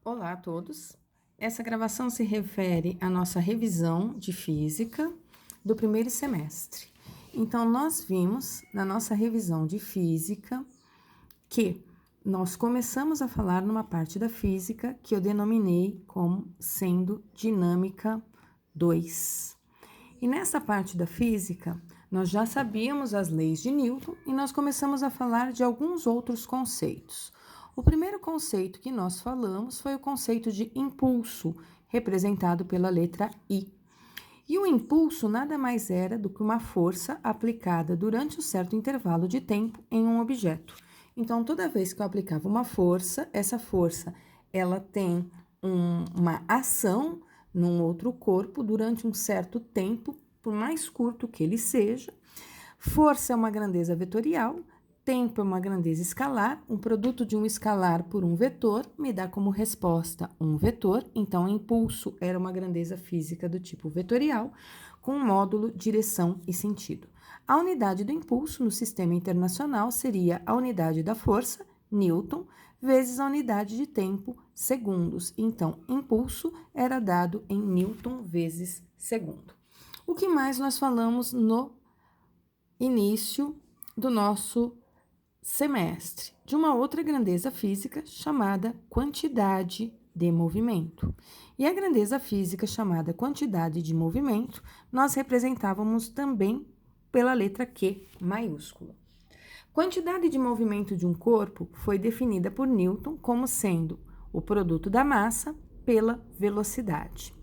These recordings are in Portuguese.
Olá a todos. Essa gravação se refere à nossa revisão de física do primeiro semestre. Então, nós vimos na nossa revisão de física que nós começamos a falar numa parte da física que eu denominei como sendo dinâmica 2. E nessa parte da física, nós já sabíamos as leis de Newton e nós começamos a falar de alguns outros conceitos. O primeiro conceito que nós falamos foi o conceito de impulso, representado pela letra I. E o impulso nada mais era do que uma força aplicada durante um certo intervalo de tempo em um objeto. Então, toda vez que eu aplicava uma força, essa força ela tem uma ação num outro corpo durante um certo tempo, por mais curto que ele seja. Força é uma grandeza vetorial. Tempo é uma grandeza escalar, um produto de um escalar por um vetor me dá como resposta um vetor, então impulso era uma grandeza física do tipo vetorial, com módulo, direção e sentido. A unidade do impulso no sistema internacional seria a unidade da força, Newton, vezes a unidade de tempo, segundos. Então, impulso era dado em Newton vezes segundo. O que mais nós falamos no início do nosso semestre? De uma outra grandeza física chamada quantidade de movimento. E a grandeza física chamada quantidade de movimento, nós representávamos também pela letra Q maiúscula. Quantidade de movimento de um corpo foi definida por Newton como sendo o produto da massa pela velocidade.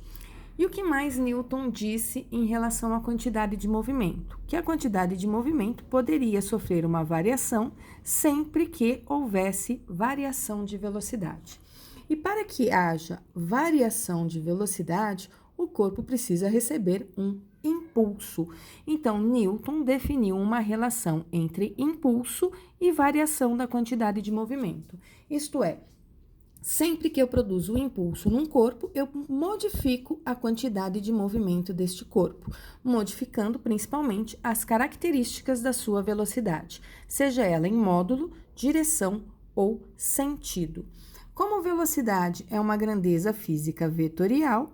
E o que mais Newton disse em relação à quantidade de movimento? Que a quantidade de movimento poderia sofrer uma variação sempre que houvesse variação de velocidade. E para que haja variação de velocidade, o corpo precisa receber um impulso. Então, Newton definiu uma relação entre impulso e variação da quantidade de movimento. Isto é, sempre que eu produzo um impulso num corpo, eu modifico a quantidade de movimento deste corpo, modificando principalmente as características da sua velocidade, seja ela em módulo, direção ou sentido. Como velocidade é uma grandeza física vetorial,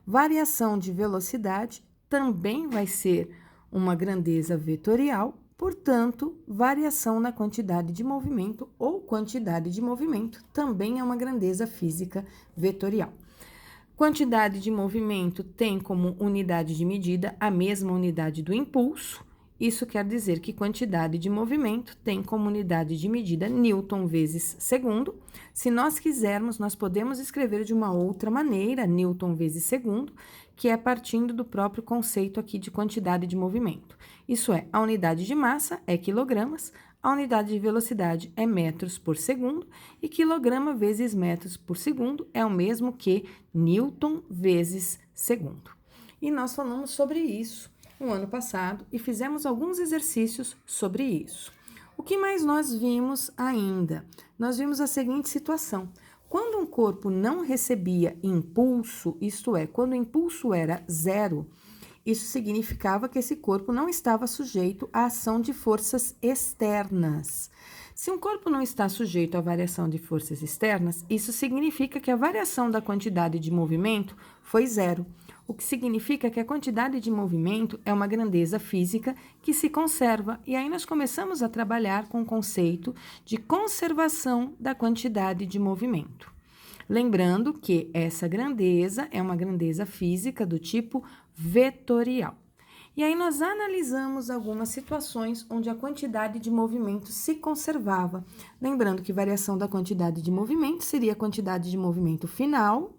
variação de velocidade também vai ser uma grandeza vetorial. Portanto, variação na quantidade de movimento ou quantidade de movimento também é uma grandeza física vetorial. Quantidade de movimento tem como unidade de medida a mesma unidade do impulso. Isso quer dizer que quantidade de movimento tem como unidade de medida Newton vezes segundo. Se nós quisermos, nós podemos escrever de uma outra maneira, Newton vezes segundo, que é partindo do próprio conceito aqui de quantidade de movimento. Isso é, a unidade de massa é quilogramas, a unidade de velocidade é metros por segundo, e quilograma vezes metros por segundo é o mesmo que Newton vezes segundo. E nós falamos sobre isso no ano passado e fizemos alguns exercícios sobre isso. O que mais nós vimos ainda? Nós vimos a seguinte situação. Quando um corpo não recebia impulso, isto é, quando o impulso era zero, isso significava que esse corpo não estava sujeito à ação de forças externas. Se um corpo não está sujeito à variação de forças externas, isso significa que a variação da quantidade de movimento foi zero, o que significa que a quantidade de movimento é uma grandeza física que se conserva. E aí nós começamos a trabalhar com o conceito de conservação da quantidade de movimento. Lembrando que essa grandeza é uma grandeza física do tipo vetorial. E aí nós analisamos algumas situações onde a quantidade de movimento se conservava. Lembrando que variação da quantidade de movimento seria a quantidade de movimento final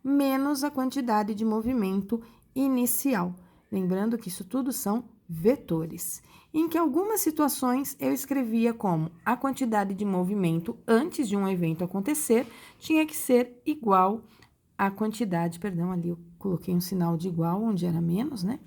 menos a quantidade de movimento inicial. Lembrando que isso tudo são vetores. Em que algumas situações eu escrevia como a quantidade de movimento antes de um evento acontecer tinha que ser igual à quantidade, ali eu coloquei um sinal de igual onde era menos, né?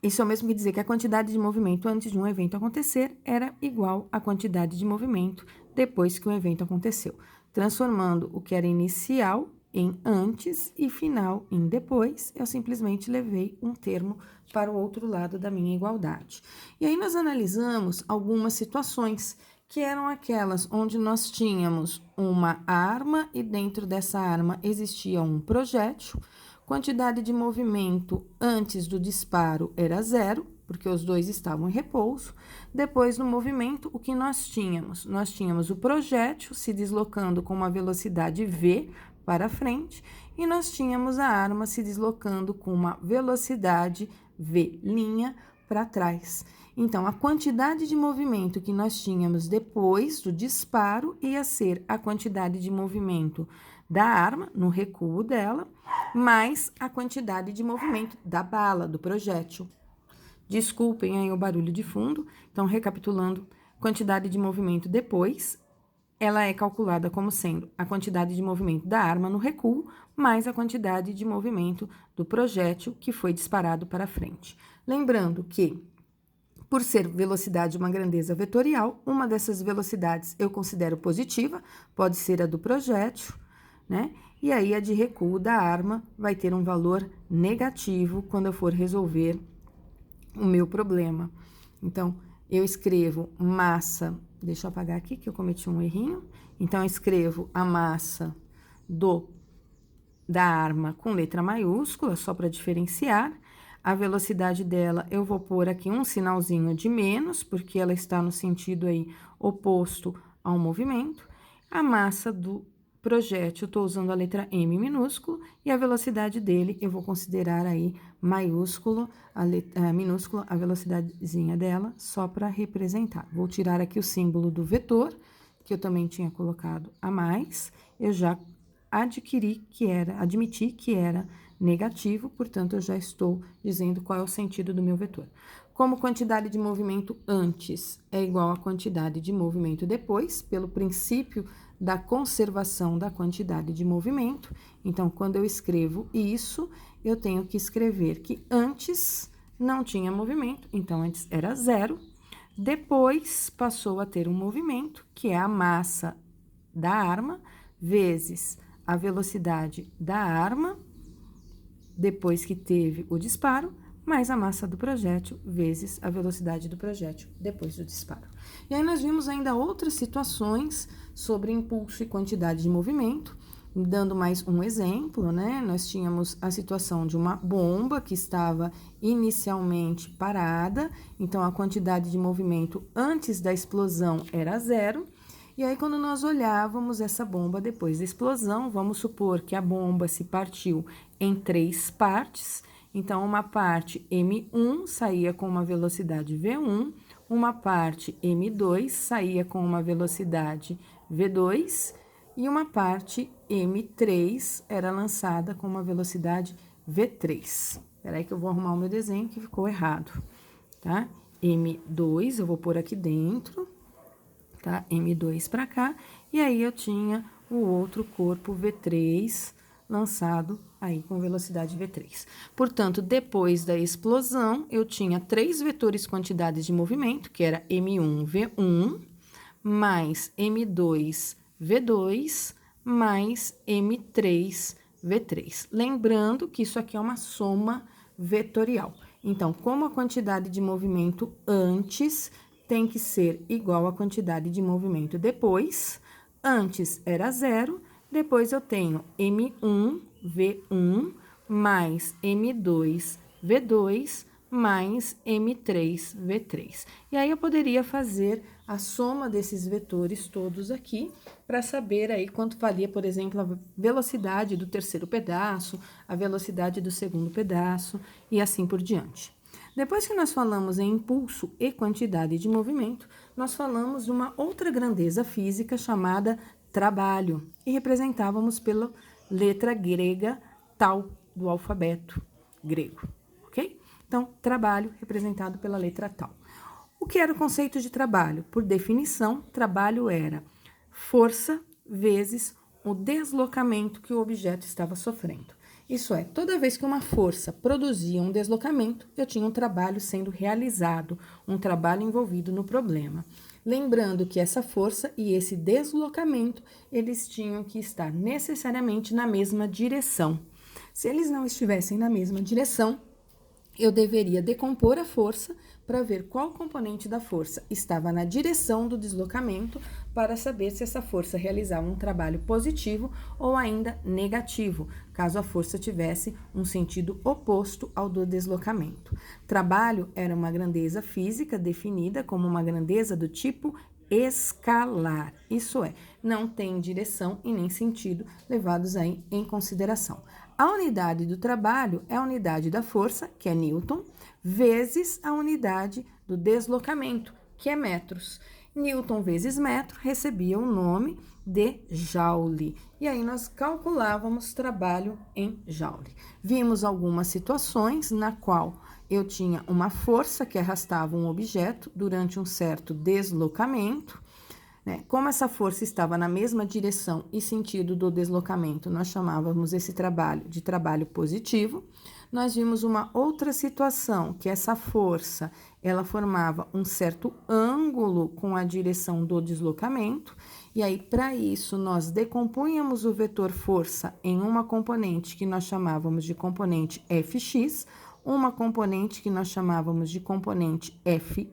Isso é o mesmo que dizer que a quantidade de movimento antes de um evento acontecer era igual à quantidade de movimento depois que o evento aconteceu, transformando o que era inicial em antes e final em depois, eu simplesmente levei um termo para o outro lado da minha igualdade. E aí nós analisamos algumas situações que eram aquelas onde nós tínhamos uma arma e dentro dessa arma existia um projétil. Quantidade de movimento antes do disparo era 0, porque os dois estavam em repouso. Depois do movimento, o que nós tínhamos? Nós tínhamos o projétil se deslocando com uma velocidade v para frente e nós tínhamos a arma se deslocando com uma velocidade v' para trás. Então, a quantidade de movimento que nós tínhamos depois do disparo ia ser a quantidade de movimento da arma, no recuo dela, mais a quantidade de movimento da bala, do projétil. Desculpem aí o barulho de fundo. Então, recapitulando, quantidade de movimento depois, ela é calculada como sendo a quantidade de movimento da arma no recuo, mais a quantidade de movimento do projétil que foi disparado para frente. Lembrando que, por ser velocidade uma grandeza vetorial, uma dessas velocidades eu considero positiva, pode ser a do projétil, né? E aí a de recuo da arma vai ter um valor negativo quando eu for resolver o meu problema. Então, eu escrevo massa, deixa eu apagar aqui que eu cometi um errinho. Então, eu escrevo a massa da arma com letra maiúscula, só para diferenciar. A velocidade dela, eu vou pôr aqui um sinalzinho de menos, porque ela está no sentido aí oposto ao movimento. A massa do projétil, estou usando a letra M minúsculo, e a velocidade dele, eu vou considerar aí maiúsculo, minúscula, a velocidadezinha dela, só para representar. Vou tirar aqui o símbolo do vetor, que eu também tinha colocado a mais, eu já admiti que era negativo, portanto, eu já estou dizendo qual é o sentido do meu vetor. Como quantidade de movimento antes é igual à quantidade de movimento depois, pelo princípio da conservação da quantidade de movimento, então, quando eu escrevo isso, eu tenho que escrever que antes não tinha movimento, então, antes era 0, depois passou a ter um movimento, que é a massa da arma, vezes a velocidade da arma, depois que teve o disparo, mais a massa do projétil, vezes a velocidade do projétil depois do disparo. E aí, nós vimos ainda outras situações sobre impulso e quantidade de movimento, dando mais um exemplo, né? Nós tínhamos a situação de uma bomba que estava inicialmente parada, então a quantidade de movimento antes da explosão era 0. E aí, quando nós olhávamos essa bomba depois da explosão, vamos supor que a bomba se partiu em 3 partes. Então, uma parte M1 saía com uma velocidade V1, uma parte M2 saía com uma velocidade V2 e uma parte M3 era lançada com uma velocidade V3. Espera aí que eu vou arrumar o meu desenho que ficou errado, tá? M2 eu vou pôr aqui dentro, tá? M2 para cá, e aí eu tinha o outro corpo V3 lançado aí com velocidade V3. Portanto, depois da explosão, eu tinha 3 vetores quantidades de movimento, que era M1, V1, mais M2, V2, mais M3, V3. Lembrando que isso aqui é uma soma vetorial. Então, como a quantidade de movimento antes tem que ser igual à quantidade de movimento depois, antes era 0, depois eu tenho M1, V1, mais M2, V2, mais M3, V3. E aí, eu poderia fazer a soma desses vetores todos aqui, para saber aí quanto valia, por exemplo, a velocidade do terceiro pedaço, a velocidade do segundo pedaço, e assim por diante. Depois que nós falamos em impulso e quantidade de movimento, nós falamos de uma outra grandeza física chamada trabalho, e representávamos pela letra grega tau do alfabeto grego, ok? Então, trabalho representado pela letra tau. O que era o conceito de trabalho? Por definição, trabalho era força vezes o deslocamento que o objeto estava sofrendo. Isso é, toda vez que uma força produzia um deslocamento, eu tinha um trabalho sendo realizado, um trabalho envolvido no problema. Lembrando que essa força e esse deslocamento, eles tinham que estar necessariamente na mesma direção. Se eles não estivessem na mesma direção, eu deveria decompor a força para ver qual componente da força estava na direção do deslocamento, para saber se essa força realizava um trabalho positivo ou ainda negativo, caso a força tivesse um sentido oposto ao do deslocamento. Trabalho era uma grandeza física definida como uma grandeza do tipo escalar, isso é, não tem direção e nem sentido levados aí em consideração. A unidade do trabalho é a unidade da força, que é Newton, vezes a unidade do deslocamento, que é metros. Newton vezes metro recebia o nome de Joule. E aí nós calculávamos trabalho em Joule. Vimos algumas situações na qual eu tinha uma força que arrastava um objeto durante um certo deslocamento, né? Como essa força estava na mesma direção e sentido do deslocamento, nós chamávamos esse trabalho de trabalho positivo. Nós vimos uma outra situação, que essa força, ela formava um certo ângulo com a direção do deslocamento, e aí, para isso, nós decompunhamos o vetor força em uma componente que nós chamávamos de componente Fx, uma componente que nós chamávamos de componente Fy,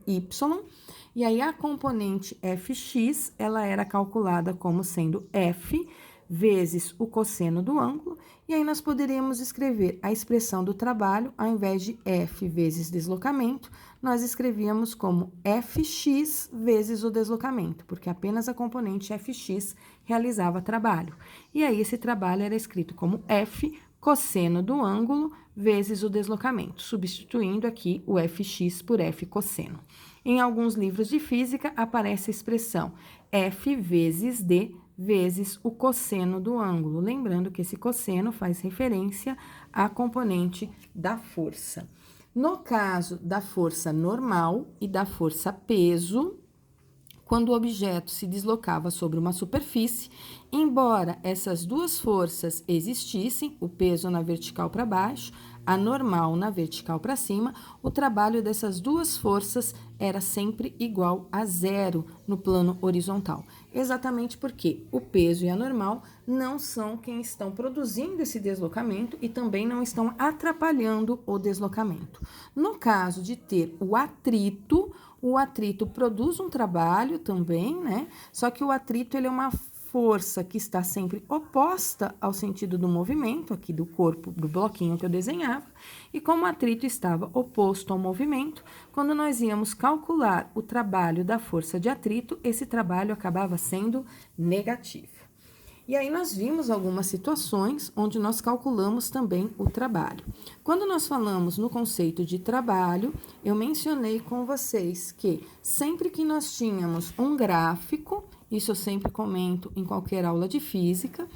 e aí a componente Fx, ela era calculada como sendo F vezes o cosseno do ângulo, e aí nós poderíamos escrever a expressão do trabalho, ao invés de F vezes deslocamento, nós escrevíamos como Fx vezes o deslocamento, porque apenas a componente Fx realizava trabalho. E aí esse trabalho era escrito como F cosseno do ângulo vezes o deslocamento, substituindo aqui o Fx por F cosseno. Em alguns livros de física aparece a expressão F vezes D vezes o cosseno do ângulo, lembrando que esse cosseno faz referência à componente da força. No caso da força normal e da força peso, quando o objeto se deslocava sobre uma superfície, embora essas duas forças existissem, o peso na vertical para baixo, a normal na vertical para cima, o trabalho dessas duas forças era sempre igual a zero no plano horizontal. Exatamente porque o peso e a normal não são quem estão produzindo esse deslocamento e também não estão atrapalhando o deslocamento. No caso de ter o atrito produz um trabalho também, né? Só que o atrito ele é uma força que está sempre oposta ao sentido do movimento, aqui do corpo, do bloquinho que eu desenhava, e como o atrito estava oposto ao movimento, quando nós íamos calcular o trabalho da força de atrito, esse trabalho acabava sendo negativo. E aí nós vimos algumas situações onde nós calculamos também o trabalho. Quando nós falamos no conceito de trabalho, eu mencionei com vocês que sempre que nós tínhamos um gráfico, isso eu sempre comento em qualquer aula de física,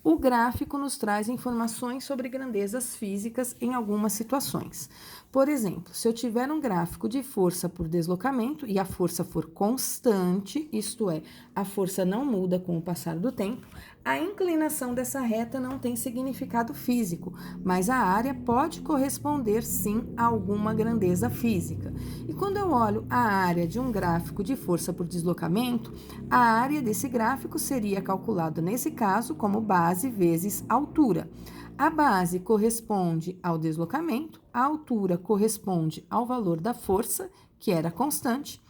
o gráfico nos traz informações sobre grandezas físicas em algumas situações. Por exemplo, se eu tiver um gráfico de força por deslocamento e a força for constante, isto é, a força não muda com o passar do tempo, a inclinação dessa reta não tem significado físico, mas a área pode corresponder sim a alguma grandeza física. E quando eu olho a área de um gráfico de força por deslocamento, a área desse gráfico seria calculado nesse caso como base vezes altura. A base corresponde ao deslocamento, a altura corresponde ao valor da força, que era constante,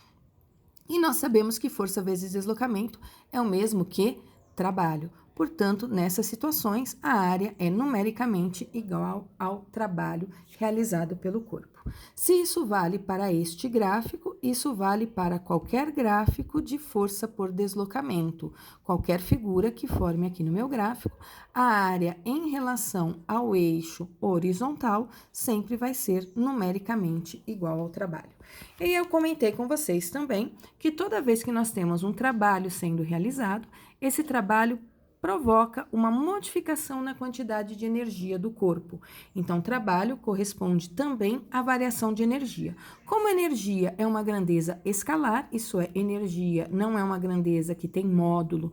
e nós sabemos que força vezes deslocamento é o mesmo que trabalho. Portanto, nessas situações, a área é numericamente igual ao trabalho realizado pelo corpo. Se isso vale para este gráfico, isso vale para qualquer gráfico de força por deslocamento. Qualquer figura que forme aqui no meu gráfico, a área em relação ao eixo horizontal sempre vai ser numericamente igual ao trabalho. E eu comentei com vocês também que toda vez que nós temos um trabalho sendo realizado, esse trabalho provoca uma modificação na quantidade de energia do corpo. Então, trabalho corresponde também à variação de energia. Como energia é uma grandeza escalar, isso é, energia não é uma grandeza que tem módulo,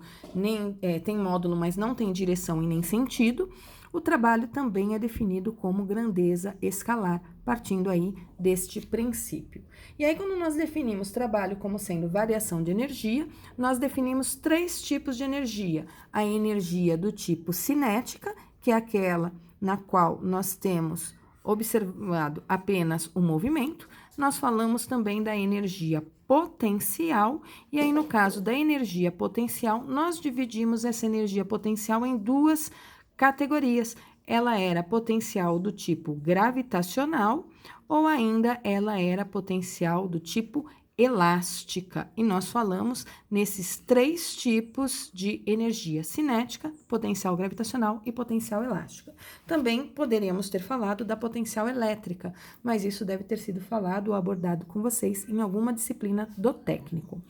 tem módulo, mas não tem direção e nem sentido, o trabalho também é definido como grandeza escalar, partindo aí deste princípio. E aí, quando nós definimos trabalho como sendo variação de energia, nós definimos 3 tipos de energia. A energia do tipo cinética, que é aquela na qual nós temos observado apenas o movimento. nós falamos também da energia potencial, e aí no caso da energia potencial, nós dividimos essa energia potencial em duas categorias. Ela era potencial do tipo gravitacional ou ainda ela era potencial do tipo elástica. E nós falamos nesses três tipos de energia cinética, potencial gravitacional e potencial elástica. Também poderíamos ter falado da potencial elétrica, mas isso deve ter sido falado ou abordado com vocês em alguma disciplina do técnico.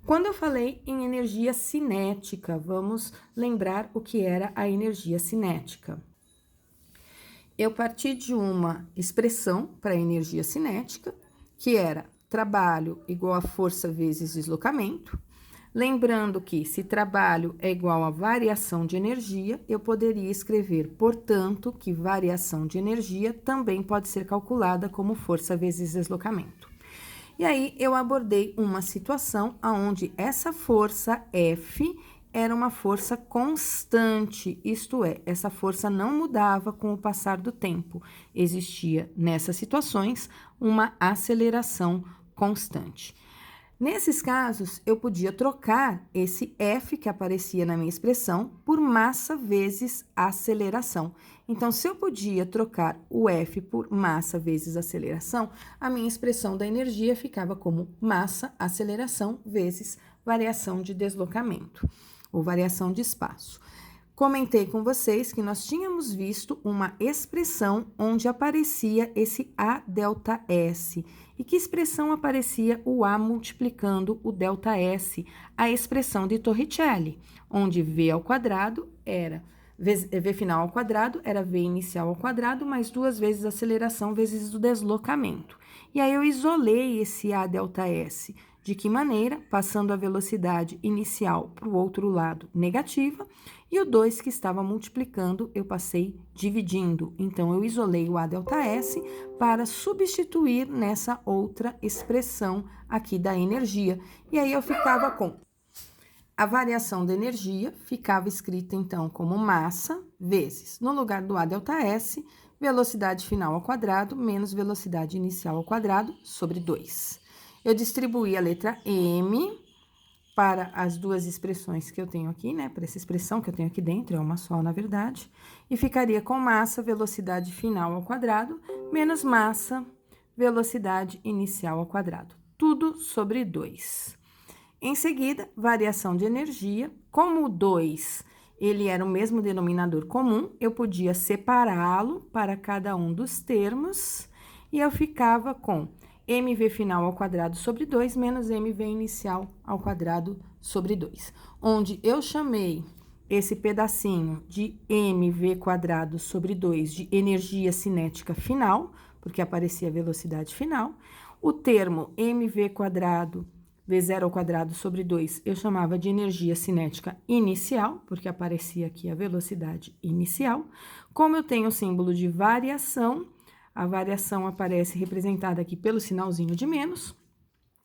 Quando eu falei em energia cinética, vamos lembrar o que era a energia cinética. Eu parti de uma expressão para energia cinética, que era trabalho igual a força vezes deslocamento. Lembrando que, se trabalho é igual a variação de energia, eu poderia escrever, portanto, que variação de energia também pode ser calculada como força vezes deslocamento. E aí, eu abordei uma situação onde essa força F era uma força constante, isto é, essa força não mudava com o passar do tempo. Existia, nessas situações, uma aceleração constante. Nesses casos, eu podia trocar esse F que aparecia na minha expressão por massa vezes aceleração. Então, se eu podia trocar o F por massa vezes aceleração, a minha expressão da energia ficava como massa, aceleração vezes variação de deslocamento, ou variação de espaço. Comentei com vocês que nós tínhamos visto uma expressão onde aparecia esse A delta S. E que expressão aparecia o A multiplicando o delta S? A expressão de Torricelli, onde V ao quadrado era V final ao quadrado, era V inicial ao quadrado, mais 2 vezes a aceleração vezes o deslocamento. E aí eu isolei esse A delta S. De que maneira? Passando a velocidade inicial para o outro lado negativa, e o 2 que estava multiplicando, eu passei dividindo. Então, eu isolei o A delta S para substituir nessa outra expressão aqui da energia. E aí, eu ficava com a variação da energia, ficava escrita, então, como massa vezes, no lugar do A delta S, velocidade final ao quadrado menos velocidade inicial ao quadrado sobre 2. Eu distribuí a letra M para as duas expressões que eu tenho aqui, né? Para essa expressão que eu tenho aqui dentro, é uma só, na verdade. E ficaria com massa, velocidade final ao quadrado, menos massa, velocidade inicial ao quadrado. Tudo sobre 2. Em seguida, variação de energia. Como o 2, ele era o mesmo denominador comum, eu podia separá-lo para cada um dos termos. E eu ficava com mv final ao quadrado sobre 2 menos mv inicial ao quadrado sobre 2, onde eu chamei esse pedacinho de mv quadrado sobre 2 de energia cinética final, porque aparecia a velocidade final. O termo mv quadrado v0 ao quadrado sobre 2 eu chamava de energia cinética inicial, porque aparecia aqui a velocidade inicial. Como eu tenho o símbolo de variação, a variação aparece representada aqui pelo sinalzinho de menos.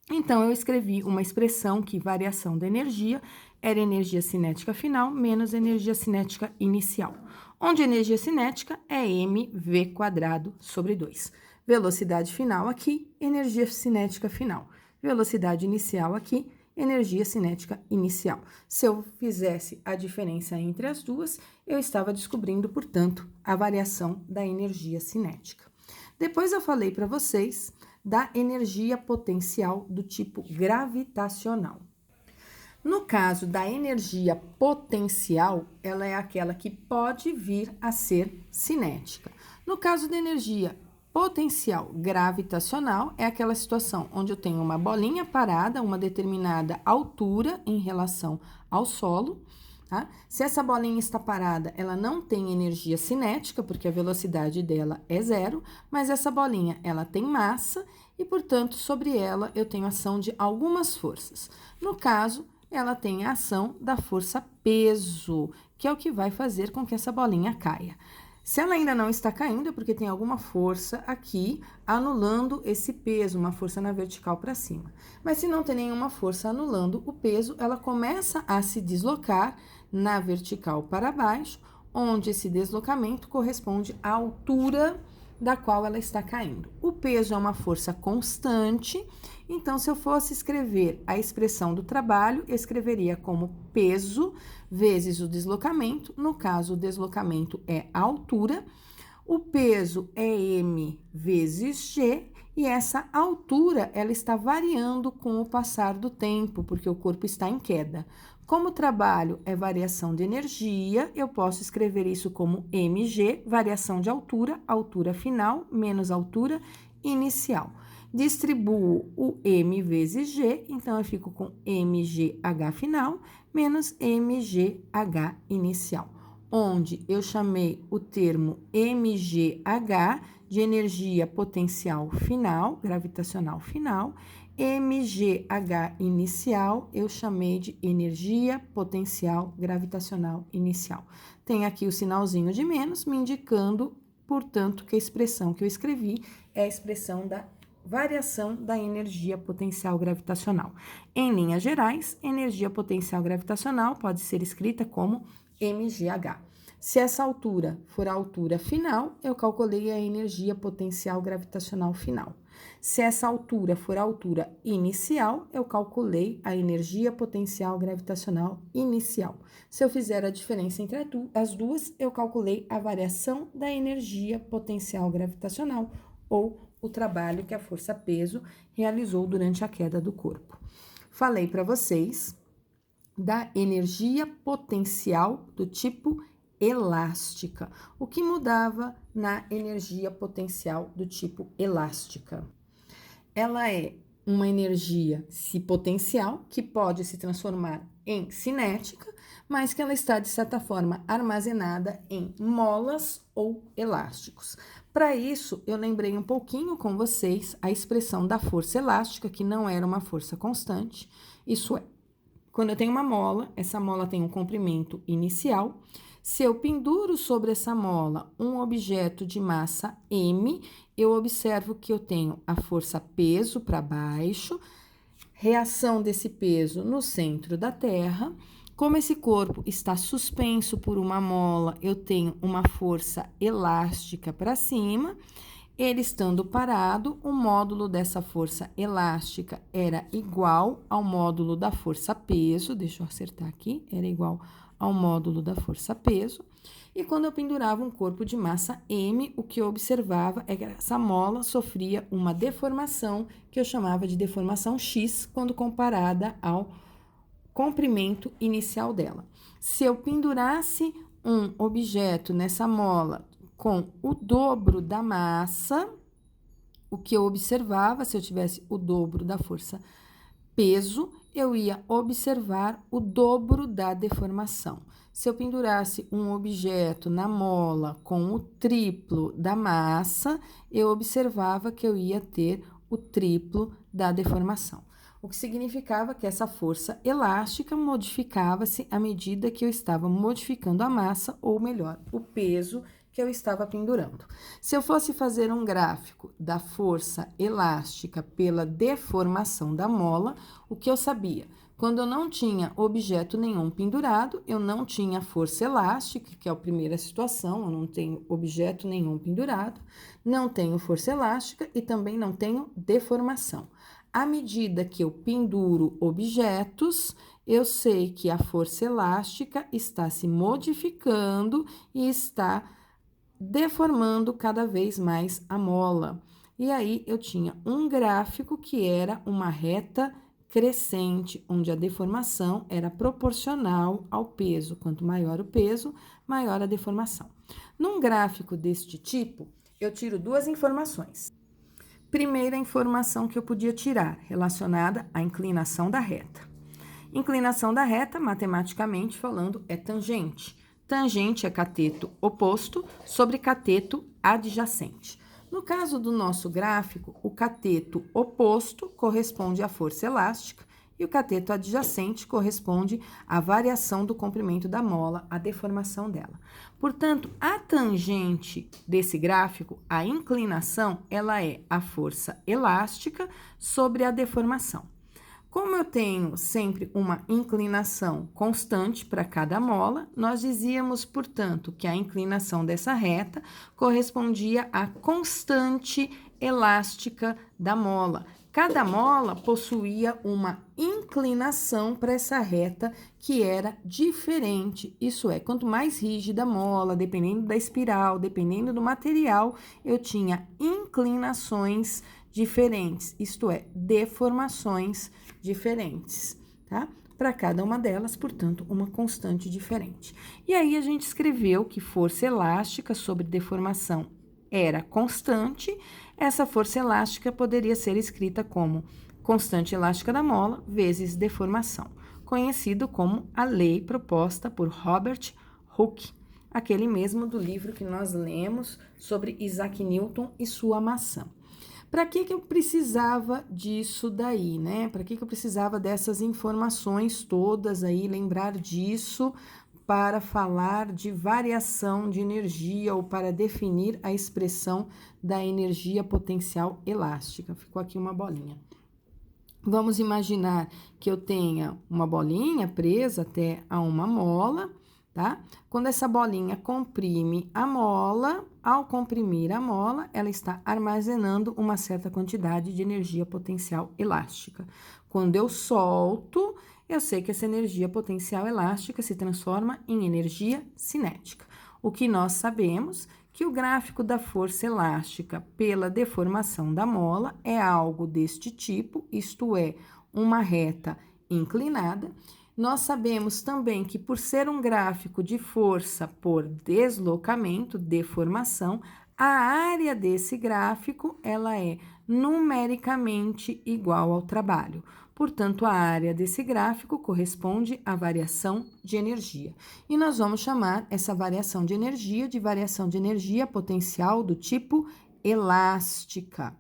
Então, eu escrevi uma expressão que variação da energia era energia cinética final menos energia cinética inicial, onde energia cinética é mv quadrado sobre 2. Velocidade final aqui, energia cinética final. Velocidade inicial aqui, energia cinética inicial. Se eu fizesse a diferença entre as duas, eu estava descobrindo, portanto, a variação da energia cinética. Depois eu falei para vocês da energia potencial do tipo gravitacional. No caso da energia potencial, ela é aquela que pode vir a ser cinética. No caso da energia potencial gravitacional, é aquela situação onde eu tenho uma bolinha parada, uma determinada altura em relação ao solo. Tá? Se essa bolinha está parada, ela não tem energia cinética, porque a velocidade dela é 0, mas essa bolinha, ela tem massa e, portanto, sobre ela eu tenho ação de algumas forças. No caso, ela tem a ação da força peso, que é o que vai fazer com que essa bolinha caia. Se ela ainda não está caindo, é porque tem alguma força aqui anulando esse peso, uma força na vertical para cima. Mas se não tem nenhuma força anulando o peso, ela começa a se deslocar na vertical para baixo, onde esse deslocamento corresponde à altura da qual ela está caindo. O peso é uma força constante, então, se eu fosse escrever a expressão do trabalho, eu escreveria como peso vezes o deslocamento. No caso, o deslocamento é a altura, o peso é m vezes g, e essa altura, ela está variando com o passar do tempo, porque o corpo está em queda. Como o trabalho é variação de energia, eu posso escrever isso como mg, variação de altura, altura final, menos altura inicial. Distribuo o m vezes g, então eu fico com mgh final menos mgh inicial, onde eu chamei o termo mgh de energia potencial final, gravitacional final, mgh inicial eu chamei de energia potencial gravitacional inicial. Tem aqui o sinalzinho de menos, me indicando, portanto, que a expressão que eu escrevi é a expressão da variação da energia potencial gravitacional. Em linhas gerais, energia potencial gravitacional pode ser escrita como mgh. Se essa altura for a altura final, eu calculei a energia potencial gravitacional final. Se essa altura for a altura inicial, eu calculei a energia potencial gravitacional inicial. Se eu fizer a diferença entre as duas, eu calculei a variação da energia potencial gravitacional, ou o trabalho que a força-peso realizou durante a queda do corpo. Falei para vocês da energia potencial do tipo elástica. O que mudava na energia potencial do tipo elástica? Ela é uma energia potencial que pode se transformar em cinética, mas que ela está, de certa forma, armazenada em molas ou elásticos. Para isso, eu lembrei um pouquinho com vocês a expressão da força elástica, que não era uma força constante. Isso é, quando eu tenho uma mola, essa mola tem um comprimento inicial. Se eu penduro sobre essa mola um objeto de massa m, eu observo que eu tenho a força peso para baixo, reação desse peso no centro da Terra. Como esse corpo está suspenso por uma mola, eu tenho uma força elástica para cima. Ele estando parado, o módulo dessa força elástica era igual ao módulo da força peso. Deixa eu acertar aqui, era igual ao módulo da força peso. E quando eu pendurava um corpo de massa m, o que eu observava é que essa mola sofria uma deformação, que eu chamava de deformação x, quando comparada ao comprimento inicial dela. Se eu pendurasse um objeto nessa mola com o dobro da massa, o que eu observava, se eu tivesse o dobro da força peso, eu ia observar o dobro da deformação. Se eu pendurasse um objeto na mola com o triplo da massa, eu observava que eu ia ter o triplo da deformação. O que significava que essa força elástica modificava-se à medida que eu estava modificando a massa, ou melhor, o peso que eu estava pendurando. Se eu fosse fazer um gráfico da força elástica pela deformação da mola, o que eu sabia? Quando eu não tinha objeto nenhum pendurado, eu não tinha força elástica, que é a primeira situação, eu não tenho objeto nenhum pendurado, não tenho força elástica e também não tenho deformação. À medida que eu penduro objetos, eu sei que a força elástica está se modificando e está deformando cada vez mais a mola. E aí, eu tinha um gráfico que era uma reta crescente, onde a deformação era proporcional ao peso. Quanto maior o peso, maior a deformação. Num gráfico deste tipo, eu tiro duas informações. Primeira informação que eu podia tirar, relacionada à inclinação da reta. Inclinação da reta, matematicamente falando, é tangente. Tangente é cateto oposto sobre cateto adjacente. No caso do nosso gráfico, o cateto oposto corresponde à força elástica e o cateto adjacente corresponde à variação do comprimento da mola, a deformação dela. Portanto, a tangente desse gráfico, a inclinação, ela é a força elástica sobre a deformação. Como eu tenho sempre uma inclinação constante para cada mola, nós dizíamos, portanto, que a inclinação dessa reta correspondia à constante elástica da mola. Cada mola possuía uma inclinação para essa reta que era diferente. Isso é, quanto mais rígida a mola, dependendo da espiral, dependendo do material, eu tinha inclinações diferentes, isto é, deformações diferentes, tá? Para cada uma delas, portanto, uma constante diferente. E aí a gente escreveu que força elástica sobre deformação era constante. Essa força elástica poderia ser escrita como constante elástica da mola vezes deformação, conhecido como a lei proposta por Robert Hooke, aquele mesmo do livro que nós lemos sobre Isaac Newton e sua maçã. Para que eu precisava disso daí, né? Para que eu precisava dessas informações todas aí, lembrar disso para falar de variação de energia ou para definir a expressão da energia potencial elástica? Ficou aqui uma bolinha. Vamos imaginar que eu tenha uma bolinha presa até a uma mola, tá? Quando essa bolinha comprime a mola, ao comprimir a mola, ela está armazenando uma certa quantidade de energia potencial elástica. Quando eu solto, eu sei que essa energia potencial elástica se transforma em energia cinética. O que nós sabemos que o gráfico da força elástica pela deformação da mola é algo deste tipo, isto é, uma reta inclinada. Nós sabemos também que, por ser um gráfico de força por deslocamento, deformação, a área desse gráfico ela é numericamente igual ao trabalho. Portanto, a área desse gráfico corresponde à variação de energia. E nós vamos chamar essa variação de energia potencial do tipo elástica.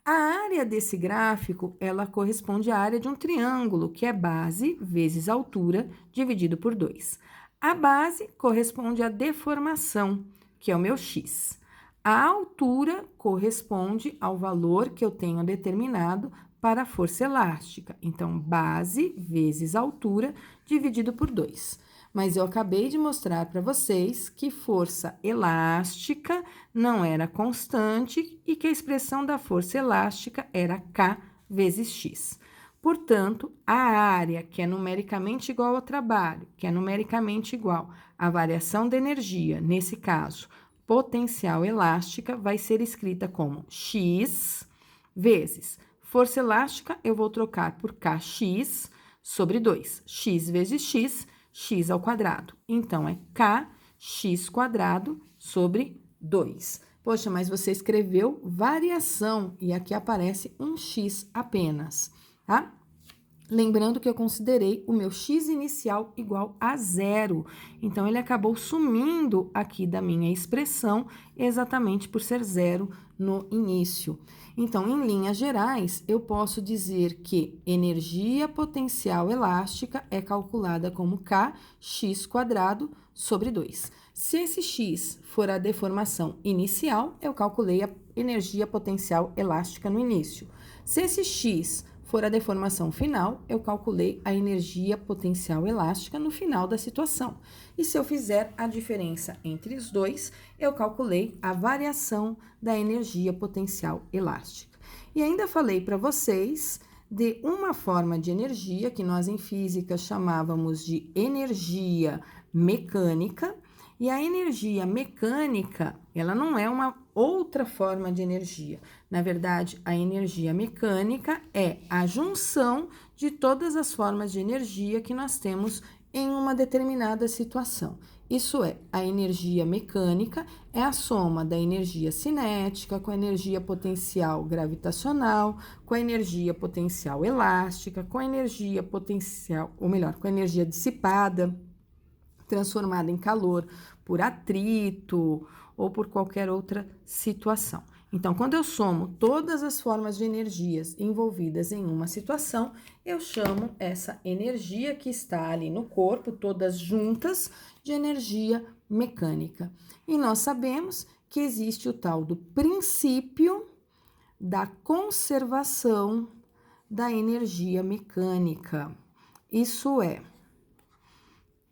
A área desse gráfico, ela corresponde à área de um triângulo, que é base vezes altura, dividido por 2. A base corresponde à deformação, que é o meu x. A altura corresponde ao valor que eu tenho determinado para a força elástica. Então, base vezes altura dividido por 2. Mas eu acabei de mostrar para vocês que força elástica não era constante e que a expressão da força elástica era K vezes X. Portanto, a área, que é numericamente igual ao trabalho, que é numericamente igual à variação da energia, nesse caso, potencial elástica, vai ser escrita como X vezes força elástica, eu vou trocar por Kx sobre 2. X vezes x, x ao quadrado. Então, é kx quadrado sobre 2. Poxa, mas você escreveu variação e aqui aparece um x apenas, tá? Lembrando que eu considerei o meu x inicial igual a 0. Então, ele acabou sumindo aqui da minha expressão exatamente por ser 0 no início. Então, em linhas gerais, eu posso dizer que energia potencial elástica é calculada como kx quadrado sobre 2. Se esse x for a deformação inicial, eu calculei a energia potencial elástica no início. Se esse x for a deformação final, eu calculei a energia potencial elástica no final da situação. E se eu fizer a diferença entre os dois, eu calculei a variação da energia potencial elástica. E ainda falei para vocês de uma forma de energia que nós em física chamávamos de energia mecânica. E a energia mecânica, ela não é uma outra forma de energia. Na verdade, a energia mecânica é a junção de todas as formas de energia que nós temos em uma determinada situação. Isso é, a energia mecânica é a soma da energia cinética com a energia potencial gravitacional, com a energia potencial elástica, com a energia potencial, ou melhor, com a energia dissipada, transformada em calor por atrito ou por qualquer outra situação. Então, quando eu somo todas as formas de energias envolvidas em uma situação, eu chamo essa energia que está ali no corpo, todas juntas, de energia mecânica. E nós sabemos que existe o tal do princípio da conservação da energia mecânica. Isso é,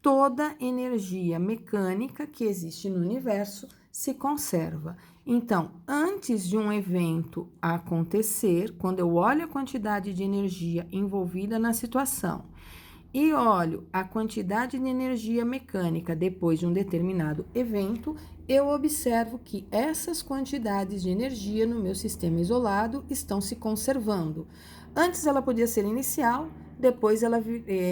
toda energia mecânica que existe no universo se conserva. Então, antes de um evento acontecer, quando eu olho a quantidade de energia envolvida na situação e olho a quantidade de energia mecânica depois de um determinado evento, eu observo que essas quantidades de energia no meu sistema isolado estão se conservando. Antes ela podia ser inicial, depois ela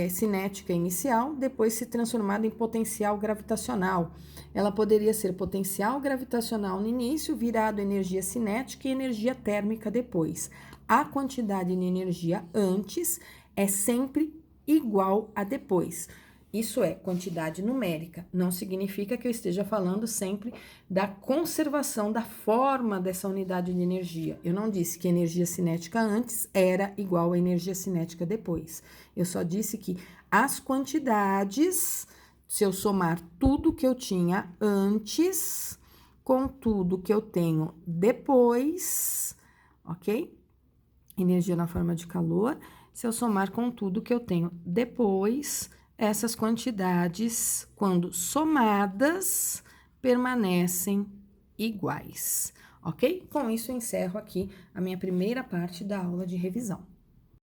cinética inicial, depois se transformada em potencial gravitacional. Ela poderia ser potencial gravitacional no início, virado energia cinética e energia térmica depois. A quantidade de energia antes é sempre igual a depois. Isso é quantidade numérica, não significa que eu esteja falando sempre da conservação da forma dessa unidade de energia. Eu não disse que energia cinética antes era igual a energia cinética depois. Eu só disse que as quantidades, se eu somar tudo que eu tinha antes com tudo que eu tenho depois, ok? Energia na forma de calor. Se eu somar com tudo que eu tenho depois, essas quantidades, quando somadas, permanecem iguais, ok? Com isso, eu encerro aqui a minha primeira parte da aula de revisão.